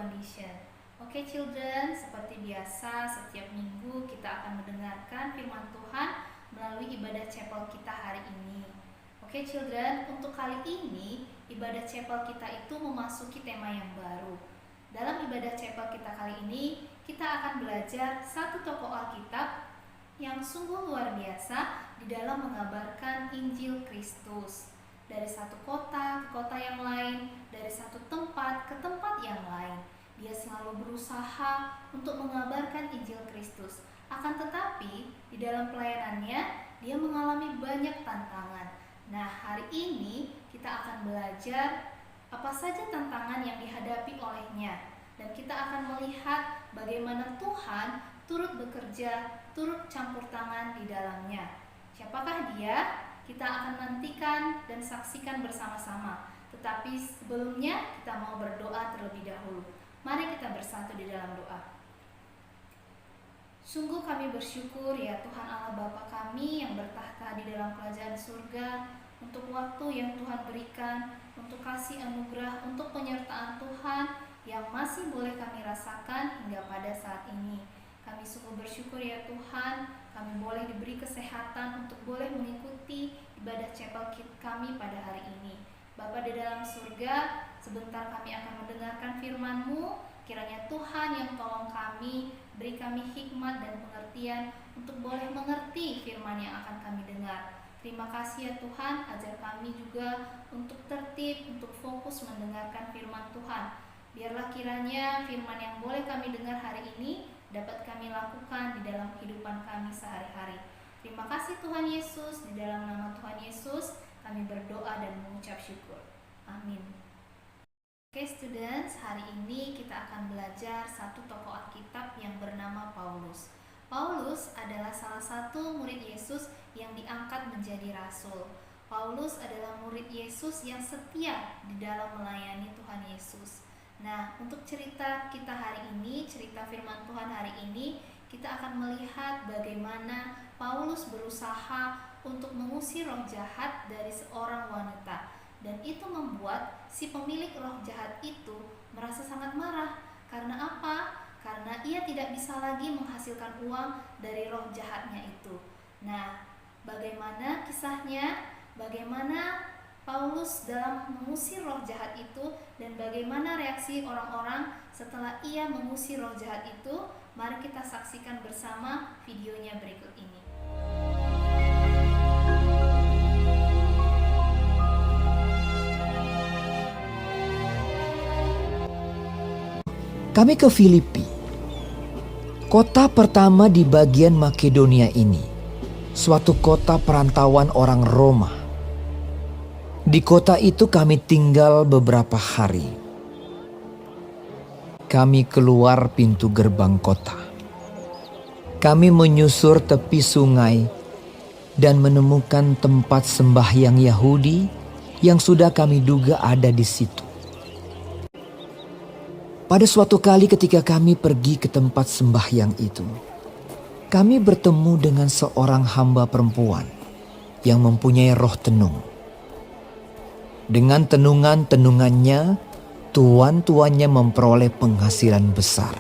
condition. Oke children, seperti biasa setiap minggu kita akan mendengarkan firman Tuhan melalui ibadah chapel kita hari ini. Oke children, untuk kali ini ibadah chapel kita itu memasuki tema yang baru. Dalam ibadah chapel kita kali ini, kita akan belajar satu tokoh Alkitab yang sungguh luar biasa di dalam mengabarkan Injil Kristus. Dari satu kota ke kota yang lain, dari satu tempat ke tempat yang lain. Dia selalu berusaha untuk mengabarkan Injil Kristus. Akan tetapi, di dalam pelayanannya, dia mengalami banyak tantangan. Nah, hari ini kita akan belajar apa saja tantangan yang dihadapi olehnya. Dan kita akan melihat bagaimana Tuhan turut bekerja, turut campur tangan di dalamnya. Siapakah dia? Kita akan nantikan dan saksikan bersama-sama. Tetapi sebelumnya kita mau berdoa terlebih dahulu. Mari kita bersatu di dalam doa. Sungguh kami bersyukur ya Tuhan Allah Bapa kami yang bertahta di dalam kerajaan surga, untuk waktu yang Tuhan berikan, untuk kasih anugerah, untuk penyertaan Tuhan yang masih boleh kami rasakan hingga pada saat ini. Kami sungguh bersyukur ya Tuhan, kami boleh diberi kesehatan untuk boleh mengikuti ibadah chapel kami pada hari ini. Bapa di dalam surga, sebentar kami akan mendengarkan firman-Mu. Kiranya Tuhan yang tolong kami, beri kami hikmat dan pengertian untuk boleh mengerti firman yang akan kami dengar. Terima kasih ya Tuhan, ajar kami juga untuk tertib, untuk fokus mendengarkan firman Tuhan. Biarlah kiranya firman yang boleh kami dengar hari ini dapat kami lakukan di dalam kehidupan kami sehari-hari. Terima kasih Tuhan Yesus, di dalam nama Tuhan Yesus kami berdoa dan mengucap syukur. Amin. Oke students, hari ini kita akan belajar satu tokoh Alkitab yang bernama Paulus. Paulus adalah salah satu murid Yesus yang diangkat menjadi rasul. Paulus adalah murid Yesus yang setia di dalam melayani Tuhan Yesus. Nah, untuk cerita kita hari ini, cerita firman Tuhan hari ini, kita akan melihat bagaimana Paulus berusaha untuk mengusir roh jahat dari seorang wanita. Dan itu membuat si pemilik roh jahat itu merasa sangat marah. Karena apa? Karena ia tidak bisa lagi menghasilkan uang dari roh jahatnya itu. Nah, bagaimana kisahnya? Bagaimana Paulus dalam mengusir roh jahat itu dan bagaimana reaksi orang-orang setelah ia mengusir roh jahat itu? Mari kita saksikan bersama videonya berikut ini. Kami ke Filipi, kota pertama di bagian Makedonia ini, suatu kota perantauan orang Roma. Di kota itu kami tinggal beberapa hari. Kami keluar pintu gerbang kota. Kami menyusur tepi sungai dan menemukan tempat sembahyang Yahudi yang sudah kami duga ada di situ. Pada suatu kali ketika kami pergi ke tempat sembahyang itu, kami bertemu dengan seorang hamba perempuan yang mempunyai roh tenung. Dengan tenungan-tenungannya, tuan-tuannya memperoleh penghasilan besar.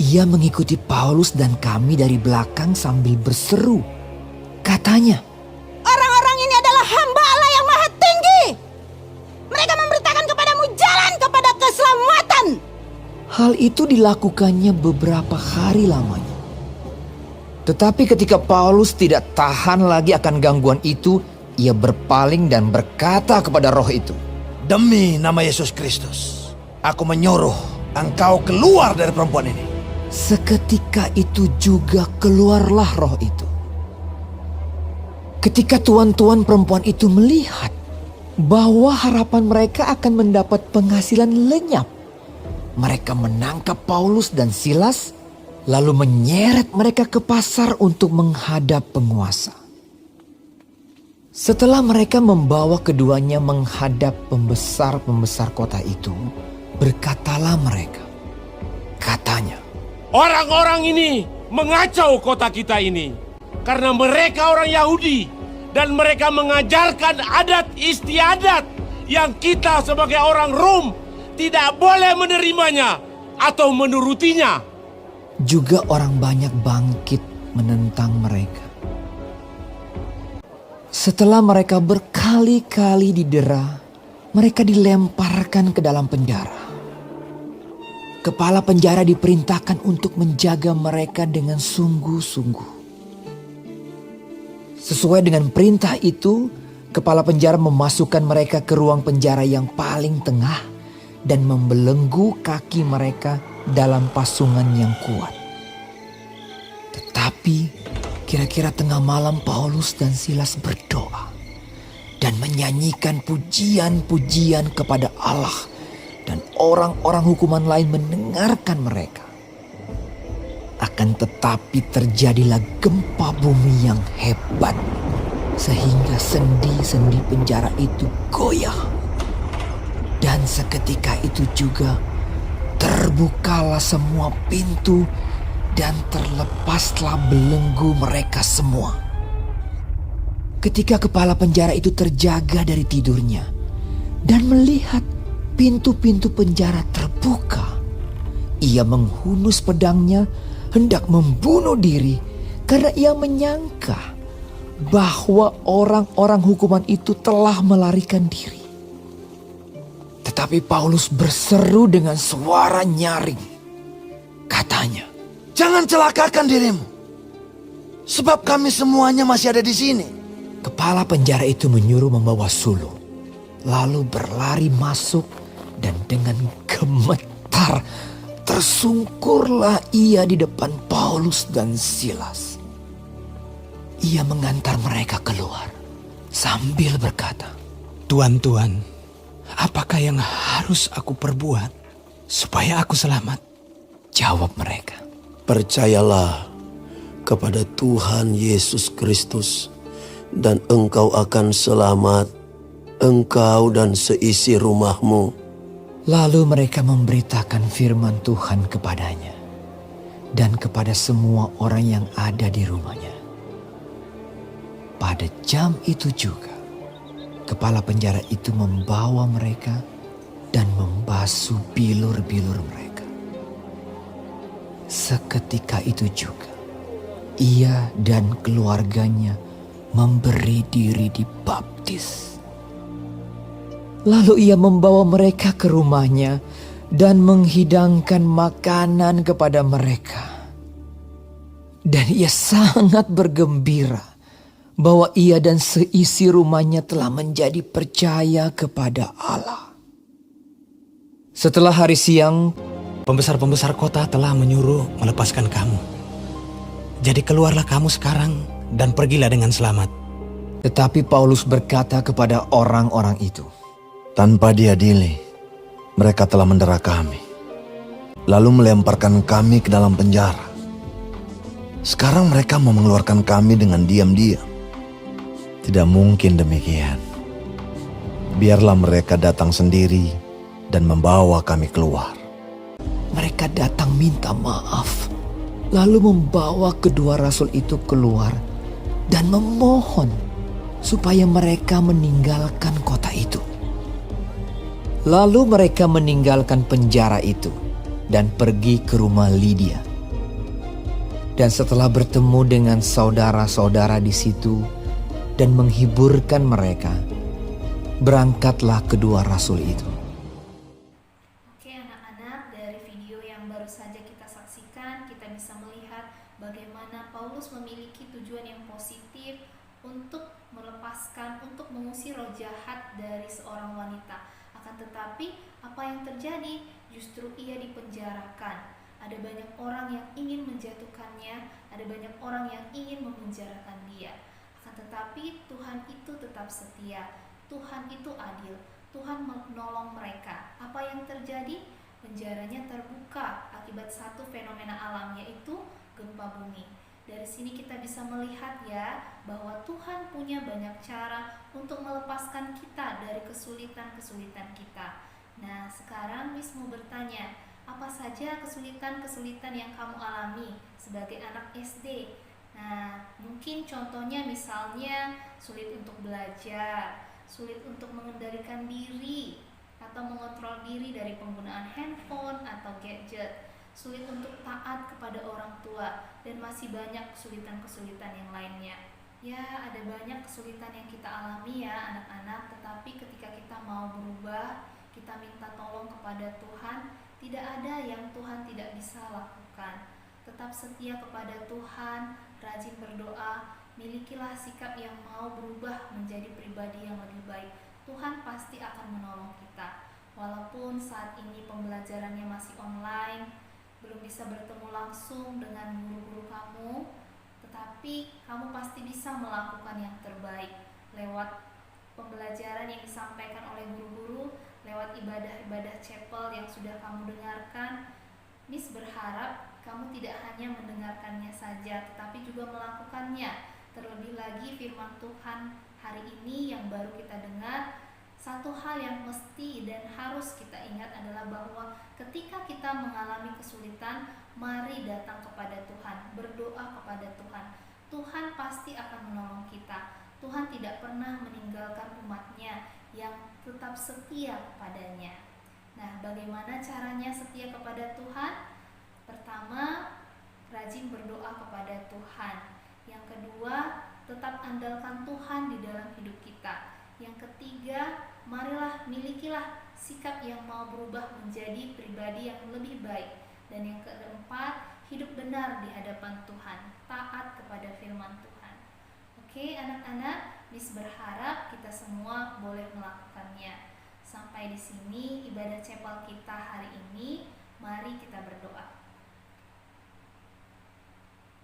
Ia mengikuti Paulus dan kami dari belakang sambil berseru. Katanya, "Orang-orang ini adalah hamba Allah yang maha tinggi. Mereka memberitakan kepadamu jalan kepada keselamatan." hal itu dilakukannya beberapa hari lamanya. Tetapi ketika Paulus tidak tahan lagi akan gangguan itu, ia berpaling dan berkata kepada roh itu, "Demi nama Yesus Kristus, aku menyuruh engkau keluar dari perempuan ini." Seketika itu juga keluarlah roh itu. Ketika tuan-tuan perempuan itu melihat bahwa harapan mereka akan mendapat penghasilan lenyap, mereka menangkap Paulus dan Silas, lalu menyeret mereka ke pasar untuk menghadap penguasa. Setelah mereka membawa keduanya menghadap pembesar-pembesar kota itu, berkatalah mereka. Katanya, "Orang-orang ini mengacau kota kita ini karena mereka orang Yahudi dan mereka mengajarkan adat istiadat yang kita sebagai orang Rom tidak boleh menerimanya atau menurutinya. Juga orang banyak bangkit menentang mereka. Setelah mereka berkali-kali didera, mereka dilemparkan ke dalam penjara. Kepala penjara diperintahkan untuk menjaga mereka dengan sungguh-sungguh. Sesuai dengan perintah itu, kepala penjara memasukkan mereka ke ruang penjara yang paling tengah dan membelenggu kaki mereka dalam pasungan yang kuat. Tetapi kira-kira tengah malam Paulus dan Silas berdoa dan menyanyikan pujian-pujian kepada Allah, dan orang-orang hukuman lain mendengarkan mereka. Akan tetapi terjadilah gempa bumi yang hebat, sehingga sendi-sendi penjara itu goyah. Dan seketika itu juga terbukalah semua pintu dan terlepaslah belenggu mereka semua. Ketika kepala penjara itu terjaga dari tidurnya dan melihat pintu-pintu penjara terbuka, ia menghunus pedangnya hendak membunuh diri karena ia menyangka bahwa orang-orang hukuman itu telah melarikan diri. Tetapi Paulus berseru dengan suara nyaring. Katanya, Jangan celakakan dirimu, sebab kami semuanya masih ada di sini. kepala penjara itu menyuruh membawa sulung, lalu berlari masuk dan dengan gemetar tersungkurlah ia di depan Paulus dan Silas. Ia mengantar mereka keluar sambil berkata, Tuan-tuan, apakah yang harus aku perbuat supaya aku selamat? Jawab mereka, Percayalah kepada Tuhan Yesus Kristus dan engkau akan selamat, engkau dan seisi rumahmu. Lalu mereka memberitakan firman Tuhan kepadanya dan kepada semua orang yang ada di rumahnya. Pada jam itu juga, kepala penjara itu membawa mereka dan membasuh bilur-bilur mereka. Seketika itu juga, ia dan keluarganya memberi diri dibaptis. Lalu ia membawa mereka ke rumahnya dan menghidangkan makanan kepada mereka. Dan ia sangat bergembira bahwa ia dan seisi rumahnya telah menjadi percaya kepada Allah. Setelah hari siang, Pembesar-pembesar kota telah menyuruh melepaskan kamu. Jadi keluarlah kamu sekarang dan pergilah dengan selamat. tetapi Paulus berkata kepada orang-orang itu, Tanpa diadili, mereka telah mendera kami, lalu melemparkan kami ke dalam penjara. Sekarang mereka mau mengeluarkan kami dengan diam-diam. Tidak mungkin demikian. Biarlah mereka datang sendiri dan membawa kami keluar. mereka datang minta maaf, lalu membawa kedua rasul itu keluar dan memohon supaya mereka meninggalkan kota itu. Lalu mereka meninggalkan penjara itu dan pergi ke rumah Lydia. Dan setelah bertemu dengan saudara-saudara di situ dan menghiburkan mereka, berangkatlah kedua rasul itu. Oke anak-anak, dari video yang baru saja kita saksikan, kita bisa melihat bagaimana Paulus memiliki tujuan yang positif untuk melepaskan, untuk mengusir roh jahat dari seorang wanita. Akan tetapi, apa yang terjadi? Justru ia dipenjarakan. Ada banyak orang yang ingin menjatuhkannya, ada banyak orang yang ingin memenjarakan dia. Akan tetapi Tuhan itu tetap setia, Tuhan itu adil, Tuhan menolong mereka. Apa yang terjadi? Penjaranya terbuka akibat satu fenomena alam, yaitu gempa bumi. Dari sini kita bisa melihat ya, bahwa Tuhan punya banyak cara untuk melepaskan kita dari kesulitan-kesulitan kita. Nah, sekarang Miss mau bertanya, apa saja kesulitan-kesulitan yang kamu alami sebagai anak SD? Nah, mungkin contohnya misalnya sulit untuk belajar, sulit untuk mengendalikan diri, atau mengontrol diri dari penggunaan handphone atau gadget, sulit untuk taat kepada orang tua, dan masih banyak kesulitan-kesulitan yang lainnya. Ya, ada banyak kesulitan yang kita alami ya anak-anak, tetapi ketika kita mau berubah, kita minta tolong kepada Tuhan, tidak ada yang Tuhan tidak bisa lakukan. Tetap setia kepada Tuhan, rajin berdoa, milikilah sikap yang mau berubah menjadi pribadi yang lebih baik. Tuhan pasti akan menolong kita. Walaupun saat ini pembelajarannya masih online, belum bisa bertemu langsung dengan guru-guru kamu, tetapi kamu pasti bisa melakukan yang terbaik lewat pembelajaran yang disampaikan oleh guru-guru, lewat ibadah-ibadah chapel yang sudah kamu dengarkan. Miss berharap kamu tidak hanya mendengarkannya saja, tetapi juga melakukannya. Terlebih lagi firman Tuhan hari ini yang baru kita dengar, satu hal yang mesti dan harus kita ingat adalah bahwa ketika kita mengalami kesulitan, mari datang kepada Tuhan, berdoa kepada Tuhan. Tuhan pasti akan menolong kita. Tuhan tidak pernah meninggalkan umatnya yang tetap setia kepadanya. Nah, bagaimana caranya setia kepada Tuhan? Pertama, rajin berdoa kepada Tuhan. Yang kedua, tetap andalkan Tuhan di dalam hidup kita. Yang ketiga, marilah milikilah sikap yang mau berubah menjadi pribadi yang lebih baik. Dan yang keempat, hidup benar di hadapan Tuhan, taat kepada firman Tuhan. Oke anak-anak, Miss berharap kita semua boleh melakukannya. Sampai di sini ibadah chapel kita hari ini. Mari kita berdoa.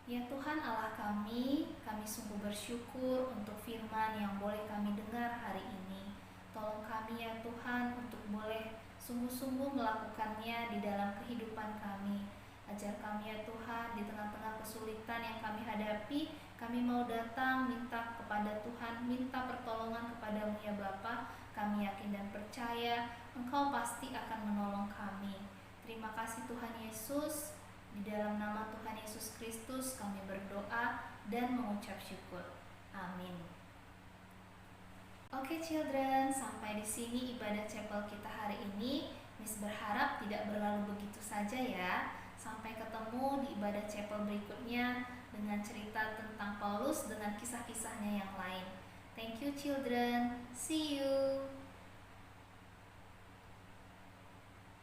Ya Tuhan Allah kami sungguh bersyukur untuk firman yang boleh kami dengar hari ini. Tolong kami ya Tuhan untuk boleh sungguh-sungguh melakukannya di dalam kehidupan kami. Ajar kami ya Tuhan, di tengah-tengah kesulitan yang kami hadapi, kami mau datang minta kepada Tuhan, minta pertolongan kepada-Mu ya Bapa. Kami yakin dan percaya Engkau pasti akan menolong kami. Terima kasih Tuhan Yesus. Di dalam nama Tuhan Yesus Kristus kami berdoa dan mengucap syukur. Amin. Oke children, sampai di sini ibadah chapel kita hari ini. Miss berharap tidak berlalu begitu saja ya. Sampai ketemu di ibadah chapel berikutnya dengan cerita tentang Paulus dengan kisah-kisahnya yang lain. Thank you children. See you.